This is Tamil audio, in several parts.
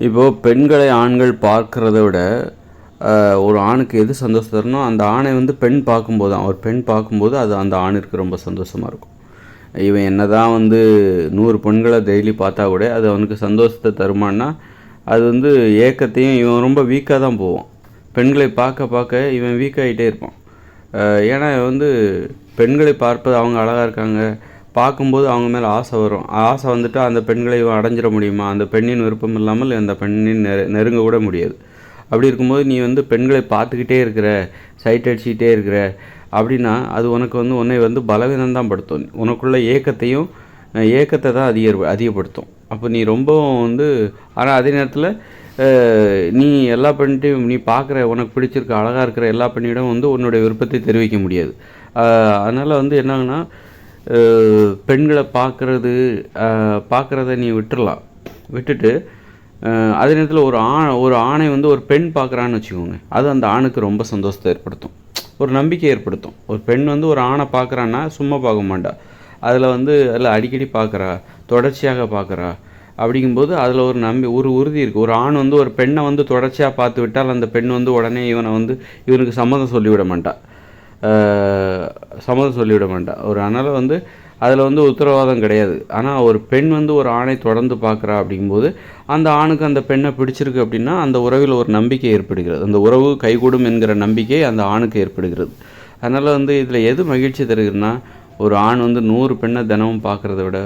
இப்போது பெண்களை ஆண்கள் பார்க்கிறத விட ஒரு ஆணுக்கு எது சந்தோஷம் தரணும், அந்த ஆணை வந்து பெண் பார்க்கும்போது தான், ஒரு பெண் பார்க்கும்போது அது அந்த ஆணிற்கு ரொம்ப சந்தோஷமாக இருக்கும். இவன் என்ன தான் வந்து 100 பெண்களை டெய்லி பார்த்தா கூட அது அவனுக்கு சந்தோஷத்தை தருமானா, அது வந்து ஏக்கத்தையும், இவன் ரொம்ப வீக்காக தான் போவான். பெண்களை பார்க்க பார்க்க இவன் வீக்காகிட்டே இருப்பான். ஏன்னா வந்து பெண்களை பார்ப்பது, அவங்க அழகாக இருக்காங்க, பார்க்கும்போது அவங்க மேலே ஆசை வரும். ஆசை வந்துட்டு அந்த பெண்களை இவன் அடைஞ்சிட முடியுமா? அந்த பெண்ணின் விருப்பம் இல்லாமல் அந்த பெண்ணின் நெருங்க கூட முடியாது. அப்படி இருக்கும்போது நீ வந்து பெண்களை பார்த்துக்கிட்டே இருக்கிற, சைட் அடிச்சுக்கிட்டே இருக்கிற அப்படின்னா அது உனக்கு வந்து உன்னை வந்து பலவீனம்தான் படுத்தும். உனக்குள்ள ஏக்கத்தை தான் அதிகப்படுத்தும். அப்போ நீ ரொம்பவும் வந்து, ஆனால் அதே நேரத்தில் நீ எல்லா பெண்கிட்டையும் நீ பார்க்குற, உனக்கு பிடிச்சிருக்க அழகாக இருக்கிற எல்லா பெண்ணிடம் வந்து உன்னுடைய விருப்பத்தை தெரிவிக்க முடியாது. அதனால் வந்து என்னாங்கன்னா, பெண்களை பார்க்குறத நீ விட்டுட்டு அதே நேரத்தில் ஒரு ஆணை வந்து ஒரு பெண் பார்க்குறான்னு வச்சுக்கோங்க, அது அந்த ஆணுக்கு ரொம்ப சந்தோஷத்தை ஏற்படுத்தும், ஒரு நம்பிக்கை ஏற்படுத்தும். ஒரு பெண் வந்து ஒரு ஆணை பார்க்குறான்னா சும்மா பார்க்க மாட்டா, அதில் அடிக்கடி பார்க்குறா, தொடர்ச்சியாக பார்க்குறா. அப்படிங்கும்போது அதில் ஒரு உறுதி இருக்குது. ஒரு ஆண் வந்து ஒரு பெண்ணை வந்து தொடர்ச்சியாக பார்த்து விட்டால் அந்த பெண் வந்து உடனே இவனுக்கு சம்மதம் சொல்லிவிட மாட்டா. அதனால் வந்து அதில் வந்து உத்தரவாதம் கிடையாது. ஆனால் ஒரு பெண் வந்து ஒரு ஆணை தொடர்ந்து பார்க்குறா அப்படிங்கும்போது அந்த ஆணுக்கு அந்த பெண்ணை பிடிச்சிருக்கு அப்படின்னா அந்த உறவில் ஒரு நம்பிக்கை ஏற்படுகிறது. அந்த உறவு கைகூடும் என்கிற நம்பிக்கை அந்த ஆணுக்கு ஏற்படுகிறது. அதனால் வந்து இதில் எது மகிழ்ச்சி தருகிறதுனா, ஒரு ஆண் வந்து 100 பெண்ணை தினமும் பார்க்குறத விட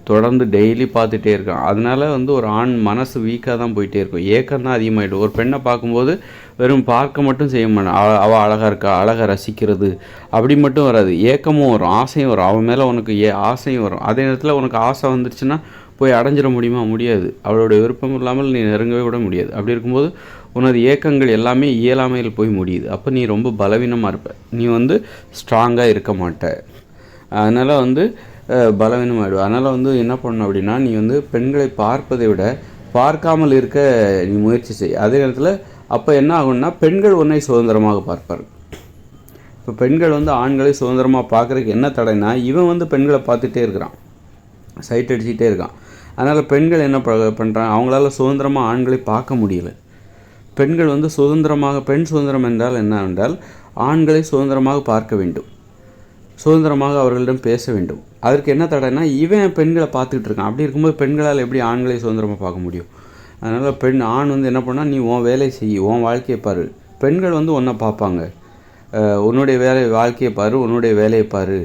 தொடர்ந்து டெய்லி பார்த்துட்டே இருக்கான். அதனால் வந்து ஒரு ஆண் மனசு வீக்காக தான் போயிட்டே இருக்கும், ஏக்கம் தான் அதிகமாகிடும். ஒரு பெண்ணை பார்க்கும்போது வெறும் பார்க்க மட்டும் செய்ய மாட்டான், அவள் அழகாக இருக்கா, அழகாக ரசிக்கிறது அப்படி மட்டும் வராது, ஏக்கமும் வரும், ஆசையும் வரும். அவன் மேலே உனக்கு ஆசையும் வரும். அதே நேரத்தில் உனக்கு ஆசை வந்துருச்சுன்னா போய் அடைஞ்சிட முடியாது. அவளுடைய விருப்பம் இல்லாமல் நீ நெருங்கவே கூட முடியாது. அப்படி இருக்கும்போது உனது ஏக்கங்கள் எல்லாமே இயலாமையில் போய் முடியுது. அப்போ நீ ரொம்ப பலவீனமாக இருப்ப, நீ வந்து ஸ்ட்ராங்காக இருக்க மாட்ட. அதனால் வந்து பலவீனமாகிடும். அதனால் வந்து என்ன பண்ணணும் அப்படின்னா, நீ வந்து பெண்களை பார்ப்பதை விட பார்க்காமல் இருக்க நீ முயற்சி செய். அதே நேரத்தில் அப்போ என்ன ஆகும்னா, பெண்கள் உன்னை சுதந்திரமாக பார்ப்பார்கள். இப்போ பெண்கள் வந்து ஆண்களை சுதந்திரமாக பார்க்குறதுக்கு என்ன தடைனா, இவன் வந்து பெண்களை பார்த்துட்டே இருக்கிறான், சைட் அடிச்சுக்கிட்டே இருக்கான். அதனால் பெண்கள் என்ன பண்ணுறாங்க, அவங்களால சுதந்திரமாக ஆண்களை பார்க்க முடியல. பெண்கள் வந்து பெண் சுதந்திரம் என்றால் என்னவென்றால், ஆண்களை சுதந்திரமாக பார்க்க வேண்டும், சுதந்திரமாக அவர்களிடம் பேச வேண்டும். அதற்கு என்ன தடைனா, இவன் பெண்களை பார்த்துக்கிட்டு இருக்கான். அப்படி இருக்கும்போது பெண்களால் எப்படி ஆண்களை சுதந்திரமாக பார்க்க முடியும்? அதனால் ஆண் வந்து என்ன பண்ணால், நீ உன் வேலையை செய், உன் வாழ்க்கையை பாரு. பெண்கள் வந்து உன்னை பார்ப்பாங்க, உன்னுடைய வாழ்க்கையை பாரு, உன்னுடைய வேலையை பாரு.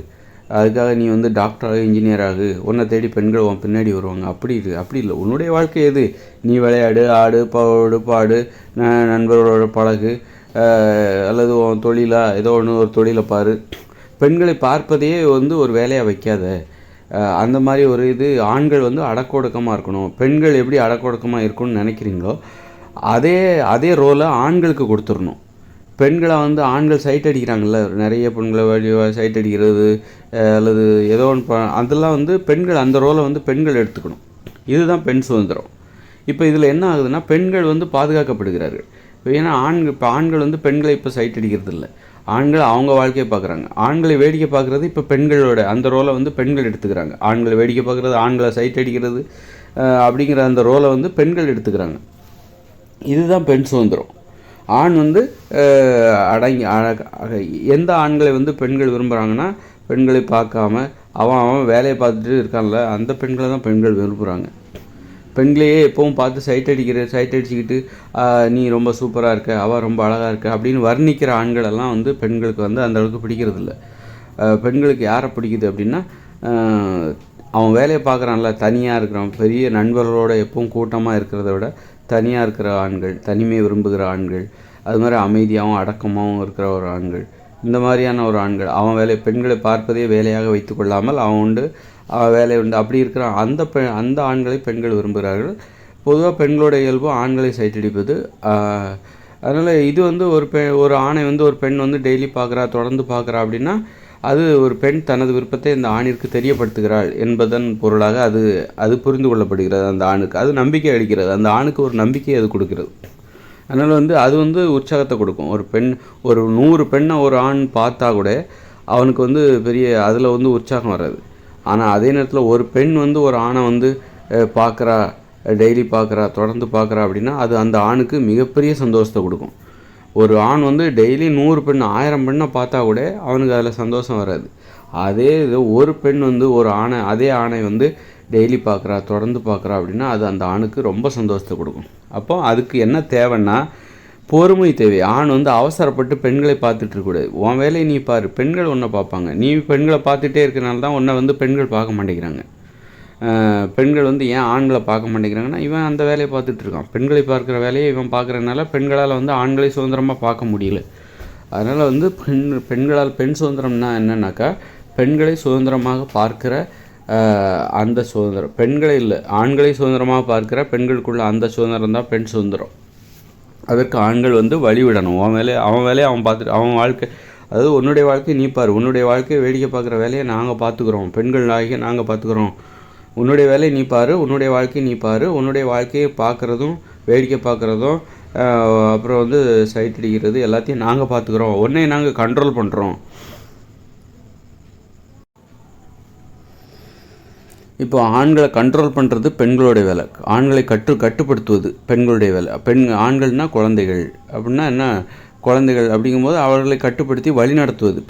அதுக்காக நீ வந்து டாக்டராக இன்ஜினியராகு, உன்னை தேடி பெண்கள் உன் பின்னாடி வருவாங்க. அப்படி இல்லை. உன்னுடைய வாழ்க்கை எது? நீ விளையாடு, ஆடு, பாடு, நண்பர்களோட பழகு, அல்லது உன் ஏதோ ஒரு தொழிலை பாரு. பெண்களை பார்ப்பதையே வந்து ஒரு வேலையாக வைக்காத. அந்த மாதிரி ஒரு ஆண்கள் வந்து அடக்கொடுக்கமாக இருக்கணும். பெண்கள் எப்படி அடக்கொடுக்கமாக இருக்கணும்னு நினைக்கிறீங்களோ அதே ரோலை ஆண்களுக்கு கொடுத்துடணும். பெண்களை வந்து ஆண்கள் சைட் அடிக்கிறாங்கல்ல, நிறைய பெண்களை சைட் அடிக்கிறது அல்லது ஏதோ ஒன்று அதெல்லாம் வந்து பெண்கள் அந்த ரோலை வந்து பெண்கள் எடுத்துக்கணும். இதுதான் பெண் சுதந்திரம். இப்போ இதில் என்ன ஆகுதுன்னா, பெண்கள் வந்து பாதுகாக்கப்படுகிறார்கள். ஏன்னா ஆண்கள் வந்து பெண்களை இப்போ சைட் அடிக்கிறது இல்லை, ஆண்கள் அவங்க வாழ்க்கையை பார்க்குறாங்க. ஆண்களை வேடிக்கை பார்க்குறது இப்போ பெண்களோட அந்த ரோலை வந்து பெண்கள் எடுத்துக்கிறாங்க. ஆண்களை வேடிக்கை பார்க்குறது, ஆண்களை சைட் அடிக்கிறது அப்படிங்கிற அந்த ரோலை வந்து பெண்கள் எடுத்துக்கிறாங்க. இதுதான் பெண் சுதந்திரம். ஆண் வந்து எந்த ஆண்களை வந்து பெண்கள் விரும்புகிறாங்கன்னா, பெண்களை பார்க்காம அவன் வேலையை பார்த்துட்டு இருக்கான்ல, அந்த பெண்களை தான் பெண்கள் விரும்புகிறாங்க. பெண்களையே எப்பவும் பார்த்து சைட் அடிச்சுக்கிட்டு நீ ரொம்ப சூப்பராக இருக்க, அவள் ரொம்ப அழகாக இருக்க அப்படின்னு வர்ணிக்கிற ஆண்களெல்லாம் வந்து பெண்களுக்கு வந்து அந்த அளவுக்கு பிடிக்கிறதில்ல. பெண்களுக்கு யாரை பிடிக்குது அப்படின்னா, அவன் வேலையை பார்க்குறான்ல, தனியாக இருக்கிறான், பெரிய நண்பர்களோட எப்பவும் கூட்டமாக இருக்கிறத விட தனியாக இருக்கிற ஆண்கள், தனிமையை விரும்புகிற ஆண்கள், அது மாதிரி அமைதியாகவும் அடக்கமாகவும் இருக்கிற ஒரு ஆண்கள், இந்த மாதிரியான ஒரு ஆண்கள், பெண்களை பார்ப்பதே வேலையாக வைத்து கொள்ளாமல் அவன் வேலை உண்டு அப்படி இருக்கிற அந்த ஆண்களை பெண்கள் விரும்புகிறார்கள். பொதுவாக பெண்களோட இயல்பு ஆண்களை சைட்டடிப்பது. அதனால் இது வந்து ஒரு ஆணை வந்து ஒரு பெண் வந்து டெய்லி பார்க்குறா, தொடர்ந்து பார்க்குறா அப்படின்னா, அது ஒரு பெண் தனது விருப்பத்தை இந்த ஆணிற்கு தெரியப்படுத்துகிறாள் என்பதன் பொருளாக அது புரிந்து கொள்ளப்படுகிறது. அந்த ஆணுக்கு அது நம்பிக்கை அளிக்கிறது, அந்த ஆணுக்கு ஒரு நம்பிக்கையை அது கொடுக்கிறது. அதனால் வந்து அது வந்து உற்சாகத்தை கொடுக்கும். ஒரு 100 பெண்ணை ஒரு ஆண் பார்த்தா கூட அவனுக்கு வந்து அதில் வந்து உற்சாகம் வராது. ஆனால் அதே நேரத்தில் ஒரு பெண் வந்து ஒரு ஆணை வந்து பார்க்குறா டெய்லி பார்க்குறா, தொடர்ந்து பார்க்குறா அப்படின்னா அது அந்த ஆணுக்கு மிகப்பெரிய சந்தோஷத்தை கொடுக்கும். ஒரு ஆண் வந்து டெய்லி 100 பெண் 1000 பெண்ணை பார்த்தா கூட அவனுக்கு அதில் சந்தோஷம் வராது. அதே இது ஒரு பெண் வந்து அதே ஆணை வந்து டெய்லி பார்க்குறா, தொடர்ந்து பார்க்குறா அப்படின்னா அது அந்த ஆணுக்கு ரொம்ப சந்தோஷத்தை கொடுக்கும். அப்போ அதுக்கு என்ன தேவைன்னா பொறுமை தேவை. ஆண் வந்து அவசரப்பட்டு பெண்களை பார்த்துட்டு இருக்கக்கூடாது. உன் வேலையை நீ பாரு, பெண்கள் உன்னை பார்ப்பாங்க. நீ பெண்களை பார்த்துட்டே இருக்கிறனால தான் உன்னை வந்து பெண்கள் பார்க்க மாட்டேங்கிறாங்க. பெண்கள் வந்து ஏன் ஆண்களை பார்க்க மாட்டேங்கிறாங்கன்னா இவன் அந்த வேலையை பார்த்துட்டு இருக்கான். பெண்களை பார்க்குற வேலையை இவன் பார்க்குறதுனால பெண்களால் வந்து ஆண்களை சுதந்திரமாக பார்க்க முடியல. அதனால் வந்து பெண்களால் பெண் சுதந்திரம்னா என்னன்னாக்கா பெண்களை சுதந்திரமாக பார்க்குற அந்த சுதந்திரம், பெண்களை இல்லை ஆண்களை சுதந்திரமாக பார்க்குற பெண்களுக்குள்ள அந்த சுதந்திரம் தான் பெண் சுதந்திரம். அதற்கு ஆண்கள் வந்து வழிவிடணும். அவன் வேலையை அவன் பார்த்துட்டு அவன் வாழ்க்கை, அதாவது உன்னுடைய வாழ்க்கையை நீ பாரு, உன்னுடைய வாழ்க்கையை வேடிக்கை பார்க்குற வேலையை நாங்கள் பார்த்துக்குறோம், பெண்கள் நாயகி நாங்கள் பார்த்துக்குறோம். உன்னுடைய வேலையை நீ பாரு, உன்னுடைய வாழ்க்கையை நீ பாரு. உன்னுடைய வாழ்க்கையை பார்க்குறதும் வேடிக்கை பார்க்குறதும் அப்புறம் வந்து சைட் அடிக்கிறது எல்லாத்தையும் நாங்கள் பார்த்துக்குறோம், உன்னை நாங்கள் கண்ட்ரோல் பண்ணுறோம். இப்போ ஆண்களை கண்ட்ரோல் பண்ணுறது பெண்களுடைய வேலை, ஆண்களை கட்டுப்படுத்துவது பெண்களுடைய வேலை. ஆண்கள்னால் குழந்தைகள் அப்படின்னா என்ன, குழந்தைகள் அப்படிங்கும்போது அவர்களை கட்டுப்படுத்தி வழிநடத்துவது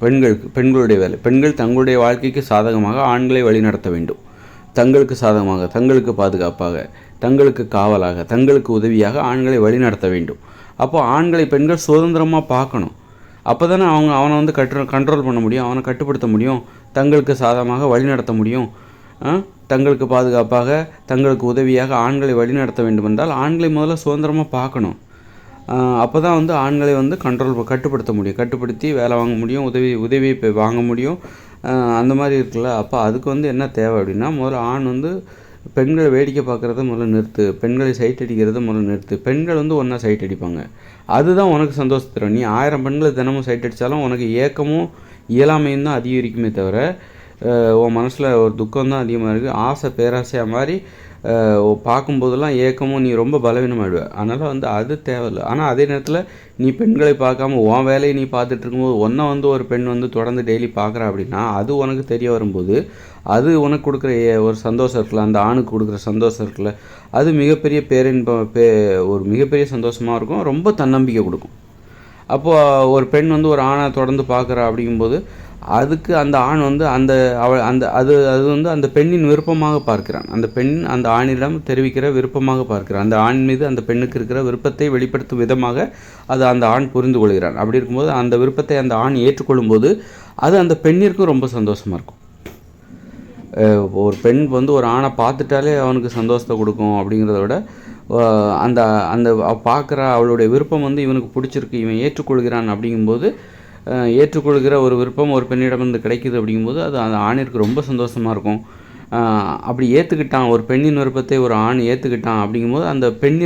பெண்களுடைய வேலை. பெண்கள் தங்களுடைய வாழ்க்கைக்கு சாதகமாக ஆண்களை வழிநடத்த வேண்டும். தங்களுக்கு சாதகமாக, தங்களுக்கு பாதுகாப்பாக, தங்களுக்கு காவலாக, தங்களுக்கு உதவியாக ஆண்களை வழிநடத்த வேண்டும். அப்போ ஆண்களை பெண்கள் சுதந்திரமாக பார்க்கணும். அப்போ தானே அவனை வந்து கண்ட்ரோல் பண்ண முடியும், அவனை கட்டுப்படுத்த முடியும், தங்களுக்கு சாதகமாக வழிநடத்த முடியும். தங்களுக்கு பாதுகாப்பாக, தங்களுக்கு உதவியாக ஆண்களை வழிநடத்த வேண்டும் என்றால் ஆண்களை முதல்ல சுதந்திரமாக பார்க்கணும். அப்போ தான் வந்து ஆண்களை வந்து கட்டுப்படுத்த முடியும், கட்டுப்படுத்தி வேலை வாங்க முடியும், உதவி வாங்க முடியும். அந்த மாதிரி இருக்குல்ல. அப்போ அதுக்கு வந்து என்ன தேவை அப்படின்னா முதல்ல ஆண் வந்து பெண்களை வேடிக்கை பார்க்குறத முதல்ல நிறுத்து, பெண்களை சைட் அடிக்கிறத முதல்ல நிறுத்து. பெண்கள் வந்து ஒன்றா சைட் அடிப்பாங்க, அதுதான் உனக்கு சந்தோஷம் தரும். நீ 1000 பெண்களை தினமும் சைட் அடித்தாலும் உனக்கு ஏக்கமும் இயலாமையும் தான் அதிகரிக்குமே தவிர உன் மனசில் ஒரு துக்கம் தான் அதிகமாக இருக்குது. ஆசை பேராசையாக மாதிரி பார்க்கும்போதெல்லாம் ஏக்கமும் நீ ரொம்ப பலவீனமாகிடுவ. அதனால் வந்து அது தேவையில்லை. ஆனால் அதே நேரத்தில் நீ பெண்களை பார்க்காம உன் வேலையை நீ பார்த்துட்டு இருக்கும்போது ஒன்றை வந்து ஒரு பெண் வந்து தொடர்ந்து டெய்லி பார்க்குறா அப்படின்னா அது உனக்கு தெரிய வரும்போது அது உனக்கு கொடுக்குற ஒரு சந்தோஷம் இருக்குல்ல, அந்த ஆணுக்கு கொடுக்குற சந்தோஷம் இருக்குல்ல, அது மிகப்பெரிய ஒரு மிகப்பெரிய சந்தோஷமாக இருக்கும், ரொம்ப தன்னம்பிக்கை கொடுக்கும். அப்போது ஒரு பெண் வந்து ஒரு ஆணை தொடர்ந்து பார்க்குறா அப்படிங்கும்போது அதுக்கு அந்த ஆண் வந்து அது வந்து அந்த பெண்ணின் விருப்பமாக பார்க்கிறான். அந்த பெண் அந்த ஆணிடம் தெரிவிக்கிற விருப்பமாக பார்க்கிறான். அந்த ஆண் மீது அந்த பெண்ணுக்கு இருக்கிற விருப்பத்தை வெளிப்படுத்தும் விதமாக அது அந்த ஆண் புரிந்து கொள்கிறான். அப்படி இருக்கும்போது அந்த விருப்பத்தை அந்த ஆண் ஏற்றுக்கொள்ளும்போது அது அந்த பெண்ணிற்கும் ரொம்ப சந்தோஷமாக இருக்கும். ஒரு பெண் வந்து ஒரு ஆணை பார்த்துட்டாலே அவனுக்கு சந்தோஷத்தை கொடுக்கும் அப்படிங்கிறத விட அந்த அந்த பார்க்குற அவளுடைய விருப்பம் வந்து இவனுக்கு பிடிச்சிருக்கு, இவன் ஏற்றுக்கொள்கிறான் அப்படிங்கும்போது ஏற்றுக்கொள்கிற ஒரு விருப்பம் ஒரு பெண்ணிடமிருந்து கிடைக்குது அப்படிங்கும்போது அது அந்த ஆணிற்கு ரொம்ப சந்தோஷமாக இருக்கும். அப்படி ஏற்றுக்கிட்டான், ஒரு பெண்ணின் விருப்பத்தை ஒரு ஆண் ஏற்றுக்கிட்டான் அப்படிங்கும்போது அந்த பெண்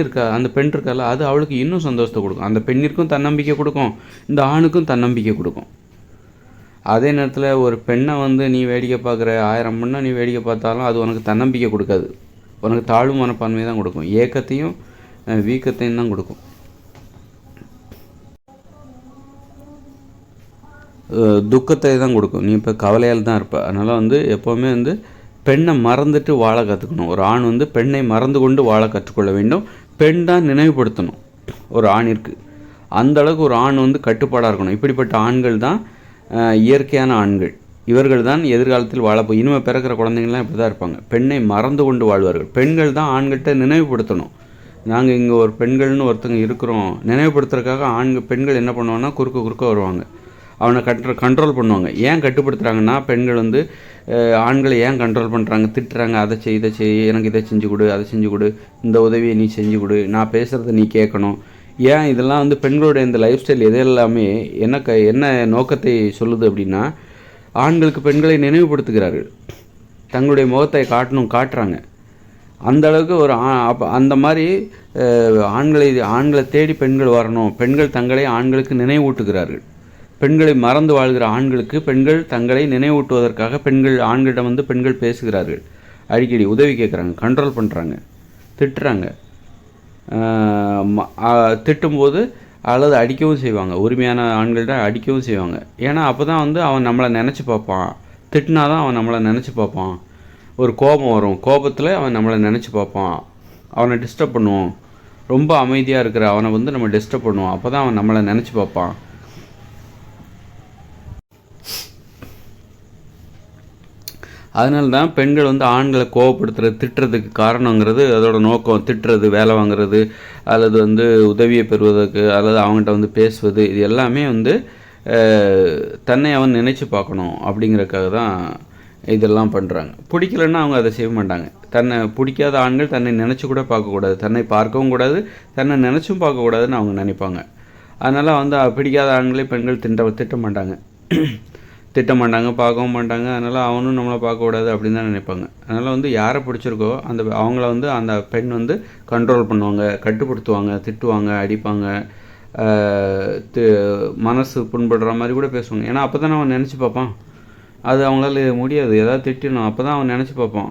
இருக்கால அது அவளுக்கு இன்னும் சந்தோஷத்தை கொடுக்கும். அந்த பெண்ணிற்கும் தன்னம்பிக்கை கொடுக்கும், இந்த ஆணுக்கும் தன்னம்பிக்கை கொடுக்கும். அதே நேரத்தில் ஒரு பெண்ணை வந்து நீ வேடிக்கை பார்க்குற, 1000 பெண்ணை நீ வேடிக்கை பார்த்தாலும் அது உனக்கு தன்னம்பிக்கை கொடுக்காது, உனக்கு தாழ்வு மனப்பான்மையை தான் கொடுக்கும், ஏக்கத்தையும் வீக்கத்தையும் தான் கொடுக்கும், துக்கத்தை தான் கொடுக்கும். நீ இப்போ கவலையால் தான் இருப்ப. அதனால் வந்து எப்போவுமே வந்து பெண்ணை மறந்துட்டு வாழ கற்றுக்கணும். ஒரு ஆண் வந்து பெண்ணை மறந்து கொண்டு வாழ கற்றுக்கொள்ள வேண்டும். பெண் தான் நினைவுபடுத்தணும் ஒரு ஆணிற்கு. அந்த அளவுக்கு ஒரு ஆண் வந்து கட்டுப்பாடாக இருக்கணும். இப்படிப்பட்ட ஆண்கள் தான் இயற்கையான ஆண்கள். இவர்கள் தான் எதிர்காலத்தில் வாழப்போ இனிமேல் பிறக்கிற குழந்தைங்கள்லாம் இப்படி தான் இருப்பாங்க. பெண்ணை மறந்து கொண்டு வாழ்வார்கள். பெண்கள் தான் ஆண்கள்கிட்ட நினைவுபடுத்தணும். நாங்கள் இங்கே ஒரு பெண்கள்னு ஒருத்தங்க இருக்கிறோம் நினைவுபடுத்துறதுக்காக பெண்கள் என்ன பண்ணுவாங்கன்னா குறுக்க வருவாங்க, அவனை கண்ட்ரோல் பண்ணுவாங்க. ஏன் கட்டுப்படுத்துகிறாங்கன்னா பெண்கள் வந்து ஆண்களை ஏன் கண்ட்ரோல் பண்ணுறாங்க, திட்டுறாங்க, அதை செய், எனக்கு இதை செஞ்சு கொடு, அதை செஞ்சு கொடு, இந்த உதவியை நீ செஞ்சு கொடு, நான் பேசுகிறத நீ கேட்கணும். ஏன் இதெல்லாம் வந்து பெண்களுடைய இந்த லைஃப் ஸ்டைல் எது எல்லாமே என்ன நோக்கத்தை சொல்லுது அப்படின்னா ஆண்களுக்கு பெண்களை நினைவுபடுத்துகிறார்கள், தங்களுடைய முகத்தை காட்டுறாங்க. அந்த அளவுக்கு ஒரு அந்த மாதிரி ஆண்களை தேடி பெண்கள் வரணும், பெண்கள் தங்களை ஆண்களுக்கு நினைவூட்டுகிறார்கள். பெண்களை மறந்து வாழ்கிற ஆண்களுக்கு பெண்கள் தங்களை நினைவூட்டுவதற்காக ஆண்களிடம் வந்து பெண்கள் பேசுகிறார்கள், அடிக்கடி உதவி கேட்குறாங்க, கண்ட்ரோல் பண்ணுறாங்க, திட்டுறாங்க. திட்டும்போது அல்லது அடிக்கவும் செய்வாங்க. உரிமையான ஆண்கள்கிட்ட அடிக்கவும் செய்வாங்க. ஏன்னா அப்போ தான் வந்து அவன் நம்மளை நினச்சி பார்ப்பான், திட்டினா தான் அவன் நம்மளை நினச்சி பார்ப்பான். ஒரு கோபம் வரும், கோபத்தில் அவன் நம்மளை நினச்சி பார்ப்பான். அவனை டிஸ்டர்ப் பண்ணுவோம். ரொம்ப அமைதியாக இருக்கிற அவனை வந்து நம்ம டிஸ்டர்ப் பண்ணுவோம். அப்போ தான் அவன் நம்மளை நினச்சி பார்ப்பான். அதனால தான் பெண்கள் வந்து ஆண்களை கோவப்படுத்துறது, திட்டுறதுக்கு காரணங்கிறது அதோட நோக்கம். திட்டுறது, வேலை வாங்குறது, அல்லது வந்து உதவியை பெறுவதற்கு, அல்லது அவங்ககிட்ட வந்து பேசுவது, இது எல்லாமே வந்து தன்னை அவன் நினச்சி பார்க்கணும் அப்படிங்கிறதுக்காக தான் இதெல்லாம் பண்ணுறாங்க. பிடிக்கலன்னா அவங்க அதை செய்ய மாட்டாங்க. தன்னை பிடிக்காத ஆண்கள் தன்னை நினச்சி கூட பார்க்கக்கூடாது, தன்னை பார்க்கவும் கூடாது, தன்னை நினச்சும் பார்க்கக்கூடாதுன்னு அவங்க நினைப்பாங்க. அதனால் வந்து பிடிக்காத ஆண்களே பெண்கள் திட்ட மாட்டாங்க, பார்க்கவும் மாட்டாங்க. அதனால் அவனும் நம்மளை பார்க்கக்கூடாது அப்படின்னு தான் நினைப்பாங்க. அதனால் வந்து யாரை பிடிச்சிருக்கோ அவங்கள வந்து அந்த பெண் வந்து கண்ட்ரோல் பண்ணுவாங்க, கட்டுப்படுத்துவாங்க, திட்டுவாங்க, அடிப்பாங்க, மனசு புண்படுற மாதிரி கூட பேசுவாங்க. ஏன்னா அப்போ தான் அவன் நினச்சி பார்ப்பான். அது அவங்களால முடியாது, ஏதாவது திட்டணும். அப்போ தான் அவன் நினச்சி பார்ப்பான்.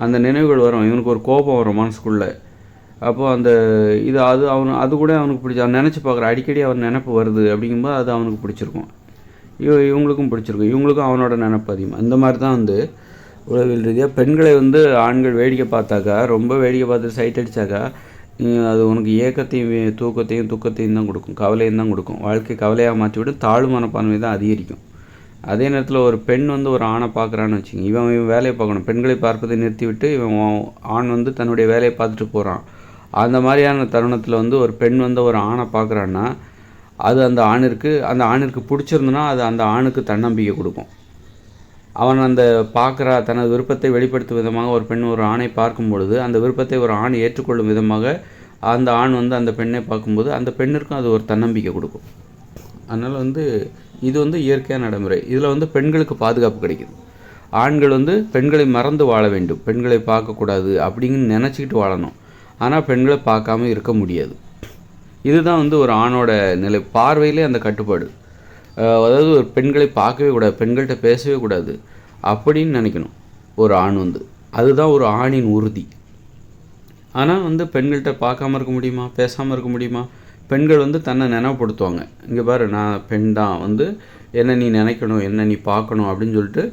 அந்த நினைவுகள் வரும், இவனுக்கு ஒரு கோபம் வரும் மனசுக்குள்ளே. அப்போது அது கூட அவனுக்கு பிடிச்சி அவன் நினச்சி பார்க்குற, அடிக்கடி அவன் நினைப்பு வருது அப்படிங்கும்போது அது அவனுக்கு பிடிச்சிருக்கும். இவங்களுக்கும் பிடிச்சிருக்கும், இவங்களுக்கும் அவனோட நினைப்பு அதிகம். இந்த மாதிரி தான் வந்து உளவியல் ரீதியாக பெண்களை வந்து ஆண்கள் வேடிக்கை பார்த்தாக்கா, ரொம்ப வேடிக்கை பார்த்து சைட் அடித்தாக்கா, அது உனக்கு ஏக்கத்தையும் துக்கத்தையும் தான் கொடுக்கும், கவலையும் தான் கொடுக்கும். வாழ்க்கை கவலையாக மாற்றிவிட்டு தாழ்வு மனப்பான்மை தான் அதிகரிக்கும். அதே நேரத்தில் ஒரு பெண் வந்து ஒரு ஆணை பார்க்குறான்னு வச்சுங்க, இவன் வேலையை பார்க்கணும். பெண்களை பார்ப்பதை நிறுத்திவிட்டு ஆண் வந்து தன்னுடைய வேலையை பார்த்துட்டு போகிறான். அந்த மாதிரியான தருணத்தில் வந்து ஒரு பெண் வந்து ஒரு ஆணை பார்க்குறான்னா, அது அந்த ஆணிற்கு பிடிச்சிருந்துன்னா அது அந்த ஆணுக்கு தன்னம்பிக்கை கொடுக்கும். அவன் தனது விருப்பத்தை வெளிப்படுத்தும் விதமாக ஒரு பெண் ஒரு ஆணை பார்க்கும் பொழுது, அந்த விருப்பத்தை ஒரு ஆண் ஏற்றுக்கொள்ளும் விதமாக அந்த ஆண் வந்து அந்த பெண்ணை பார்க்கும்போது அந்த பெண்ணிற்கும் அது ஒரு தன்னம்பிக்கை கொடுக்கும். அதனால் வந்து இது வந்து இயற்கையான நடைமுறை. இதில் வந்து பெண்களுக்கு பாதுகாப்பு கிடைக்குது. ஆண்கள் வந்து பெண்களை மறந்து வாழ வேண்டும், பெண்களை பார்க்கக்கூடாது அப்படிங்கன்னு நினச்சிக்கிட்டு வாழணும். ஆனால் பெண்களை பார்க்காம இருக்க முடியாது. இதுதான் வந்து ஒரு ஆணோட நிலை. பார்வையிலே அந்த கட்டுப்பாடு. அதாவது ஒரு பெண்களை பார்க்கவே கூடாது, பெண்கள்கிட்ட பேசவே கூடாது அப்படின்னு நினைக்கணும் ஒரு ஆண் வந்து. அதுதான் ஒரு ஆணின் உறுதி. ஆனால் வந்து பெண்கள்கிட்ட பார்க்காம இருக்க முடியுமா, பேசாமல் இருக்க முடியுமா? பெண்கள் வந்து தன்னை நினைவுபடுத்துவாங்க. இங்கே பாரு, நான் பெண் தான், வந்து என்ன நீ நினைக்கணும், என்ன நீ பார்க்கணும் அப்படின்னு சொல்லிட்டு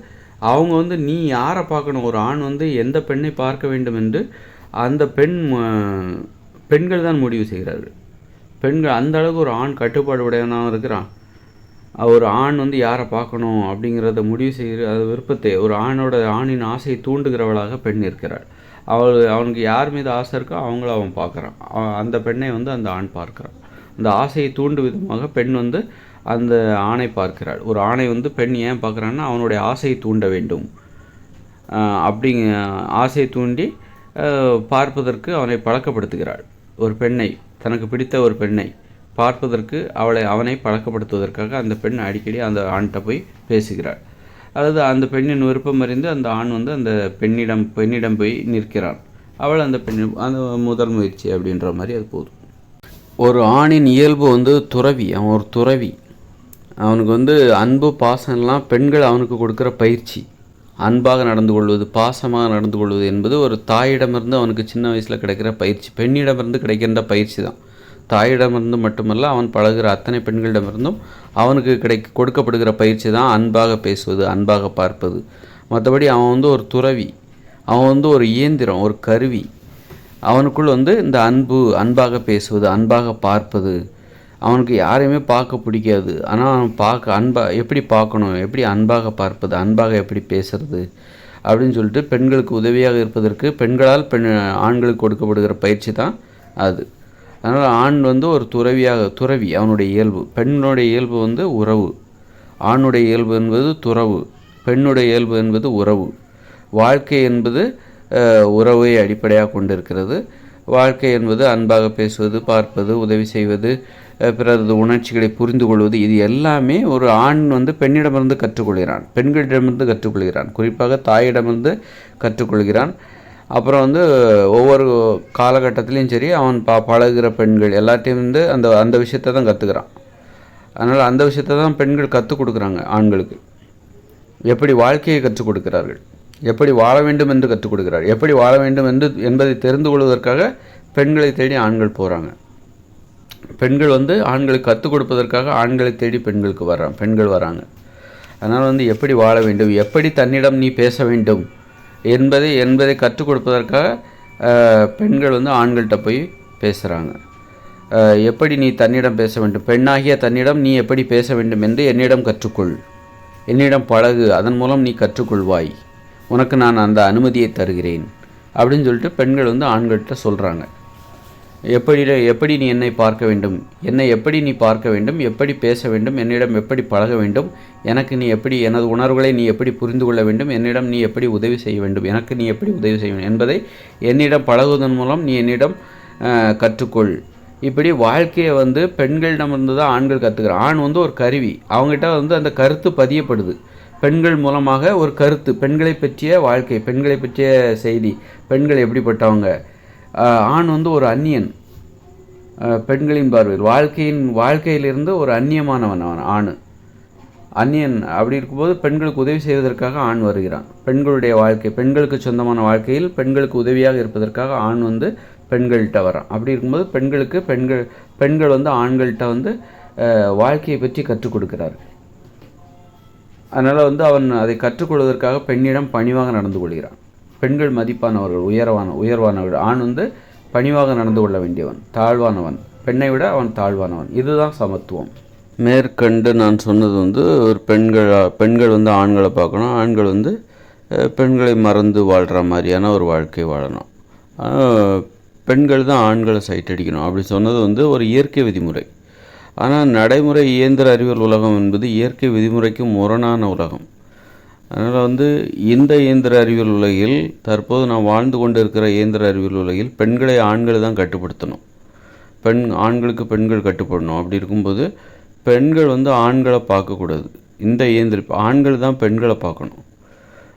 அவங்க வந்து நீ யாரை பார்க்கணும், ஒரு ஆண் வந்து எந்த பெண்ணை பார்க்க வேண்டும் என்று அந்த பெண்கள் தான் முடிவு செய்கிறார்கள். பெண்கள் அந்த அளவுக்கு ஒரு ஆண் கட்டுப்பாடு உடையவனாக இருக்கிறான். ஒரு ஆண் வந்து யாரை பார்க்கணும் அப்படிங்கிறத முடிவு செய்கிற அது விருப்பத்தை ஒரு ஆணின் ஆசையை தூண்டுகிறவளாக பெண் இருக்கிறாள். அவனுக்கு யார் மீது ஆசை இருக்கோ அவங்கள அவன் பார்க்குறான். அந்த பெண்ணை வந்து அந்த ஆண் பார்க்குறான். அந்த ஆசையை தூண்டு விதமாக பெண் வந்து அந்த ஆணை பார்க்கிறாள். ஒரு ஆணை வந்து பெண் ஏன் பார்க்குறான்னா அவனுடைய ஆசையை தூண்ட வேண்டும். ஆசையை தூண்டி பார்ப்பதற்கு அவனை பழக்கப்படுத்துகிறாள். ஒரு பெண்ணை, தனக்கு பிடித்த ஒரு பெண்ணை பார்ப்பதற்கு அவனை பழக்கப்படுத்துவதற்காக அந்த பெண் அடிக்கடி அந்த ஆண்கிட்ட போய் பேசுகிறாள். அல்லது அந்த பெண்ணின் விருப்பம் அறிந்து அந்த ஆண் வந்து அந்த பெண்ணிடம் போய் நிற்கிறான். அவள் அந்த அந்த முதல் முயற்சி அப்படின்ற மாதிரி அது போதும். ஒரு ஆணின் இயல்பு வந்து துறவி. அவன் ஒரு துறவி. அவனுக்கு வந்து அன்பு பாசம்லாம் பெண்கள் அவனுக்கு கொடுக்குற பயிற்சி. அன்பாக நடந்து கொள்வது, பாசமாக நடந்து கொள்வது என்பது ஒரு தாயிடமிருந்து அவனுக்கு சின்ன வயசில் கிடைக்கிற பயிற்சி. பெண்ணிடமிருந்து கிடைக்கின்ற பயிற்சி தான். தாயிடமிருந்து மட்டுமல்ல, அவன் பழகுகிற அத்தனை பெண்களிடமிருந்தும் அவனுக்கு கொடுக்கப்படுகிற பயிற்சி தான் அன்பாக பேசுவது, அன்பாக பார்ப்பது. மற்றபடி அவன் வந்து ஒரு துறவி, அவன் வந்து ஒரு இயந்திரம், ஒரு கருவி. அவனுக்குள் வந்து இந்த அன்பாக பேசுவது, அன்பாக பார்ப்பது, அவனுக்கு யாரையுமே பார்க்க பிடிக்காது. ஆனால் அவன் எப்படி பார்க்கணும், எப்படி அன்பாக பார்ப்பது, அன்பாக எப்படி பேசுறது அப்படின்னு சொல்லிட்டு பெண்களுக்கு உதவியாக இருப்பதற்கு பெண்களால் ஆண்களுக்கு கொடுக்கப்படுகிற பயிற்சி தான் அது. அதனால் ஆண் வந்து ஒரு துறவி, அவனுடைய இயல்பு. பெண்ணுடைய இயல்பு வந்து உறவு. ஆணுடைய இயல்பு என்பது துறவு, பெண்ணுடைய இயல்பு என்பது உறவு. வாழ்க்கை என்பது உறவை அடிப்படையாக கொண்டிருக்கிறது. வாழ்க்கை என்பது அன்பாக பேசுவது, பார்ப்பது, உதவி செய்வது, பிறரது உணர்ச்சிகளை புரிந்து கொள்வது, இது எல்லாமே ஒரு ஆண் வந்து பெண்ணிடமிருந்து கற்றுக்கொள்கிறான், பெண்களிடமிருந்து கற்றுக்கொள்கிறான், குறிப்பாக தாயிடமிருந்து கற்றுக்கொள்கிறான். அப்புறம் வந்து ஒவ்வொரு காலகட்டத்திலையும் சரி அவன் பழகுகிற பெண்கள் எல்லாத்தையும் வந்து அந்த விஷயத்தை தான் கற்றுக்கிறான். அதனால் அந்த விஷயத்தை தான் பெண்கள் கற்றுக் கொடுக்குறாங்க ஆண்களுக்கு. எப்படி வாழ்க்கையை கற்றுக் கொடுக்கிறார்கள், எப்படி வாழ வேண்டும் என்று கற்றுக் கொடுக்கிறார்கள், எப்படி வாழ வேண்டும் என்பதை தெரிந்து கொள்வதற்காக பெண்களை தேடி ஆண்கள் போகிறாங்க. பெண்கள் வந்து ஆண்களுக்கு கற்றுக் கொடுப்பதற்காக ஆண்களை தேடி பெண்கள் வராங்க. அதனால் வந்து எப்படி வாழ வேண்டும், எப்படி தன்னிடம் நீ பேச வேண்டும் என்பதை கற்றுக் கொடுப்பதற்காக பெண்கள் வந்து ஆண்கள்கிட்ட போய் பேசுகிறாங்க. எப்படி நீ தன்னிடம் பேச வேண்டும், பெண்ணாகிய தன்னிடம் நீ எப்படி பேச வேண்டும் என்று என்னிடம் கற்றுக்கொள், என்னிடம் பழகு, அதன் மூலம் நீ கற்றுக்கொள்வாய், உனக்கு நான் அந்த அனுமதியை தருகிறேன் அப்படின்னு சொல்லிட்டு பெண்கள் வந்து ஆண்கள்கிட்ட சொல்கிறாங்க. எப்படி நீ என்னை பார்க்க வேண்டும், என்னை எப்படி நீ பார்க்க வேண்டும், எப்படி பேச வேண்டும், என்னிடம் எப்படி பழக வேண்டும், எனக்கு நீ எப்படி எனது உணர்வுகளை நீ எப்படி புரிந்து கொள்ள வேண்டும், என்னிடம் நீ எப்படி உதவி செய்ய வேண்டும், எனக்கு நீ எப்படி உதவி செய்ய வேண்டும் என்பதை என்னிடம் பழகுவதன் மூலம் நீ என்னிடம் கற்றுக்கொள். இப்படி வாழ்க்கையை வந்து பெண்களிடமிருந்து தான் ஆண்கள் கற்றுக்கிறான். ஆண் வந்து ஒரு கருவி, அவங்ககிட்ட வந்து அந்த கருத்து பதியப்படுது. பெண்கள் மூலமாக ஒரு கருத்து, பெண்களை பற்றிய வாழ்க்கை, பெண்களை பற்றிய செய்தி, பெண்கள் எப்படிப்பட்டவங்க. ஆண் வந்து ஒரு அந்நியன், பெண்களின் பார்வையில் வாழ்க்கையிலிருந்து ஒரு அந்நியமானவன் அவன். ஆண் அந்நியன். அப்படி இருக்கும்போது பெண்களுக்கு உதவி செய்வதற்காக ஆண் வருகிறான். பெண்களுடைய வாழ்க்கை, பெண்களுக்கு சொந்தமான வாழ்க்கையில் பெண்களுக்கு உதவியாக இருப்பதற்காக ஆண் வந்து பெண்கள்கிட்ட வரான். அப்படி இருக்கும்போது பெண்கள் வந்து ஆண்கள்கிட்ட வந்து வாழ்க்கையை பற்றி கற்றுக் கொடுக்கிறார்கள். அதனால் வந்து அவன் அதை கற்றுக்கொள்வதற்காக பெண்ணிடம் பணிவாக நடந்து கொள்கிறான். பெண்கள் மதிப்பானவர்கள், உயர்வானவர்கள். ஆண் வந்து பணிவாக நடந்து கொள்ள வேண்டியவன், தாழ்வானவன். பெண்ணை விட அவன் தாழ்வானவன். இதுதான் சமத்துவம். மேற்கண்டு நான் சொன்னது வந்து ஒரு பெண்கள் வந்து ஆண்களை பார்க்கணும், ஆண்கள் வந்து பெண்களை மறந்து வாழ்கிற மாதிரியான ஒரு வாழ்க்கை வாழணும். பெண்கள் தான் ஆண்களை சைட் அடிக்கணும் அப்படி சொன்னது வந்து ஒரு இயற்கை விதிமுறை. ஆனால் நடைமுறை இயந்திர அறிவியல் உலகம் என்பது இயற்கை விதிமுறைக்கு முரணான உலகம். அதனால் வந்து இந்த இயந்திர அறிவியல் உலகில், தற்போது நாம் வாழ்ந்து கொண்டு இருக்கிற இயந்திர அறிவியல் உலகில் பெண்களை ஆண்கள் தான் கட்டுப்படுத்தணும். ஆண்களுக்கு பெண்கள் கட்டுப்படணும். அப்படி இருக்கும்போது பெண்கள் வந்து ஆண்களை பார்க்கக்கூடாது. இந்த ஆண்கள் தான் பெண்களை பார்க்கணும்.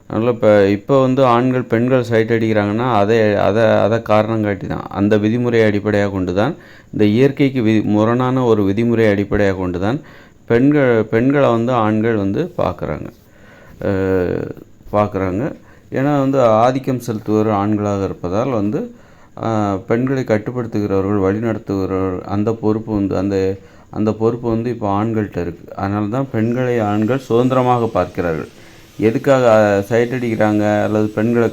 அதனால் இப்போ வந்து ஆண்கள் பெண்கள் சைட் அடிக்கிறாங்கன்னா அதை காரணம் காட்டி தான், அந்த விதிமுறையை அடிப்படையாக கொண்டு தான், இந்த இயற்கைக்கு முரணான ஒரு விதிமுறையை அடிப்படையாக கொண்டு தான் பெண்களை வந்து ஆண்கள் வந்து பார்க்குறாங்க. ஏன்னா வந்து ஆதிக்கம் செலுத்துவர் ஆண்களாக இருப்பதால் வந்து பெண்களை கட்டுப்படுத்துகிறவர்கள், வழிநடத்துகிறவர்கள், அந்த பொறுப்பு வந்து இப்போ ஆண்கள்கிட்ட இருக்குது. அதனால தான் பெண்களை ஆண்கள் சுதந்திரமாக பார்க்கிறார்கள். எதுக்காக சைட் அடிக்கிறாங்க அல்லது பெண்களை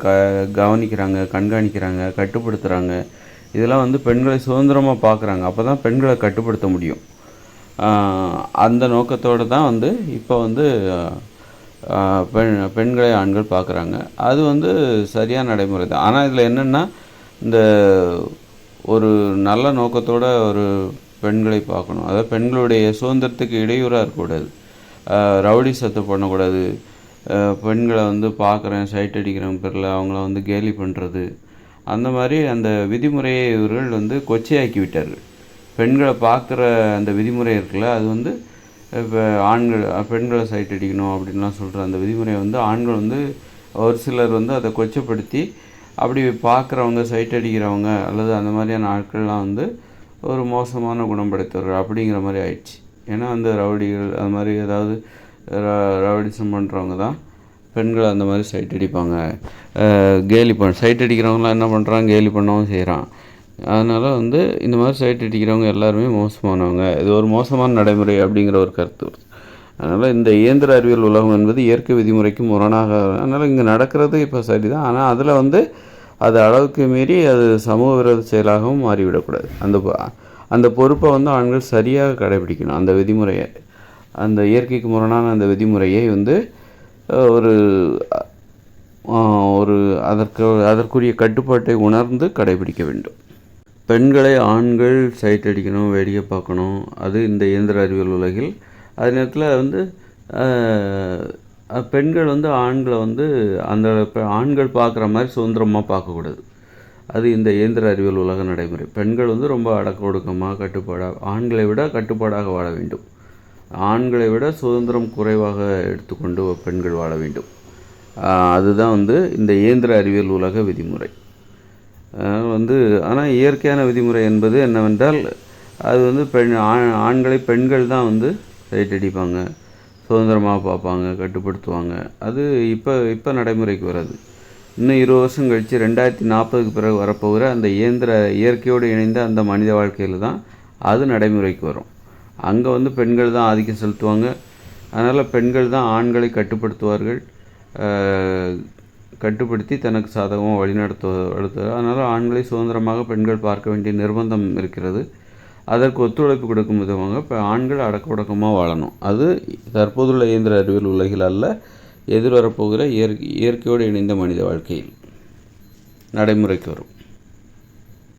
கவனிக்கிறாங்க, கண்காணிக்கிறாங்க, கட்டுப்படுத்துகிறாங்க, இதெல்லாம் வந்து பெண்களை சுதந்திரமாக பார்க்குறாங்க. அப்போ தான் பெண்களை கட்டுப்படுத்த முடியும். அந்த நோக்கத்தோடு தான் வந்து இப்போ வந்து பெண்களை ஆண்கள் பார்க்குறாங்க. அது வந்து சரியான நடைமுறை தான். ஆனால் இதில் என்னென்னா, இந்த ஒரு நல்ல நோக்கத்தோடு ஒரு பெண்களை பார்க்கணும். அதாவது பெண்களுடைய சுதந்திரத்துக்கு இடையூறாக இருக்கக்கூடாது, ரவுடிசத்தை பண்ணக்கூடாது. பெண்களை வந்து பார்க்குறேன் சைட் அடிக்கிறவங்க பேரில் அவங்கள வந்து கேலி பண்ணுறது, அந்த மாதிரி அந்த விதிமுறையை இவர்கள் வந்து கொச்சையாக்கி விட்டார்கள். பெண்களை பார்க்குற அந்த விதிமுறை இருக்குல்ல, அது வந்து இப்போ பெண்களை சைட் அடிக்கணும் அப்படின்லாம் சொல்கிற அந்த விதிமுறையை வந்து ஆண்கள் வந்து ஒரு சிலர் வந்து அதை கொச்சைப்படுத்தி அப்படி பார்க்குறவங்க, சைட் அடிக்கிறவங்க அல்லது அந்த மாதிரியான ஆட்கள்லாம் வந்து ஒரு மோசமான குணம் படைத்தவர்கள் அப்படிங்கிற மாதிரி ஆயிடுச்சு. ஏன்னா அந்த ரவுடிகள் அது மாதிரி ஏதாவது ரவுடிசம் பண்ணுறவங்க தான் பெண்களை அந்த மாதிரி சைட் அடிப்பாங்க, சைட் அடிக்கிறவங்களாம் என்ன பண்ணுறாங்க, கேலி பண்ணவும் செய்கிறான். அதனால் வந்து இந்த மாதிரி சைட் அடிக்கிறவங்க எல்லாருமே மோசமானவங்க, இது ஒரு மோசமான நடைமுறை அப்படிங்கிற ஒரு கருத்து வருது. அதனால் இந்த இயந்திர அறிவியல் உலகம் என்பது இயற்கை விதிமுறைக்கு முரணாக, அதனால் இங்கே நடக்கிறது இப்போ சரிதான். ஆனால் அதில் வந்து அது அளவுக்கு மீறி அது சமூக விரோத செயலாகவும் மாறிவிடக்கூடாது. அந்த பொறுப்பை வந்து ஆண்கள் சரியாக கடைபிடிக்கணும். அந்த விதிமுறையை, அந்த இயற்கைக்கு முரணான அந்த விதிமுறையை வந்து அதற்குரிய கட்டுப்பாட்டை உணர்ந்து கடைபிடிக்க வேண்டும். பெண்களை ஆண்கள் சைட் அடிக்கணும், வேடிக்கை பார்க்கணும், அது இந்த இயந்திர அறிவியல் உலகில். அதே நேரத்தில் வந்து பெண்கள் வந்து ஆண்களை வந்து அந்த ஆண்கள் பார்க்குற மாதிரி சுதந்திரமாக பார்க்கக்கூடாது. அது இந்த இயந்திர அறிவியல் உலக நடைமுறை. பெண்கள் வந்து ரொம்ப அடக்க ஒடுக்கமாக, ஆண்களை விட கட்டுப்பாடாக வாழ வேண்டும். ஆண்களை விட சுதந்திரம் குறைவாக எடுத்துக்கொண்டு பெண்கள் வாழ வேண்டும். அதுதான் வந்து இந்த இயந்திர அறிவியல் உலக விதிமுறை. ஆனால் இயற்கையான விதிமுறை என்பது என்னவென்றால், அது வந்து ஆண்களை பெண்கள் தான் வந்து சைட் அடிப்பாங்க, சுதந்திரமாக பார்ப்பாங்க, கட்டுப்படுத்துவாங்க. அது இப்போ நடைமுறைக்கு வராது. இன்னும் 20 வருஷம் கழித்து 2040க்கு பிறகு வரப்போகிற அந்த இயற்கையோடு இணைந்த அந்த மனித வாழ்க்கையில் தான் அது நடைமுறைக்கு வரும். அங்கே வந்து பெண்கள் தான் ஆதிக்கம் செலுத்துவாங்க. அதனால் பெண்கள் தான் ஆண்களை கட்டுப்படுத்துவார்கள், கட்டுப்படுத்தி தனக்கு சாதகமாக வழிநடத்துவது. அதனால் ஆண்களை சுதந்திரமாக பெண்கள் பார்க்க வேண்டிய நிர்பந்தம் இருக்கிறது. அதற்கு ஒத்துழைப்பு கொடுக்கும் விதமாக இப்போ ஆண்கள் அடக்க ஒடுக்கமாக வாழணும். அது தற்போதுள்ள இயந்திர அறிவியல் உலகில் அல்ல, எதிர்வரப்போகிற இயற்கையோடு இணைந்த மனித வாழ்க்கையில் நடைமுறைக்கு வரும்.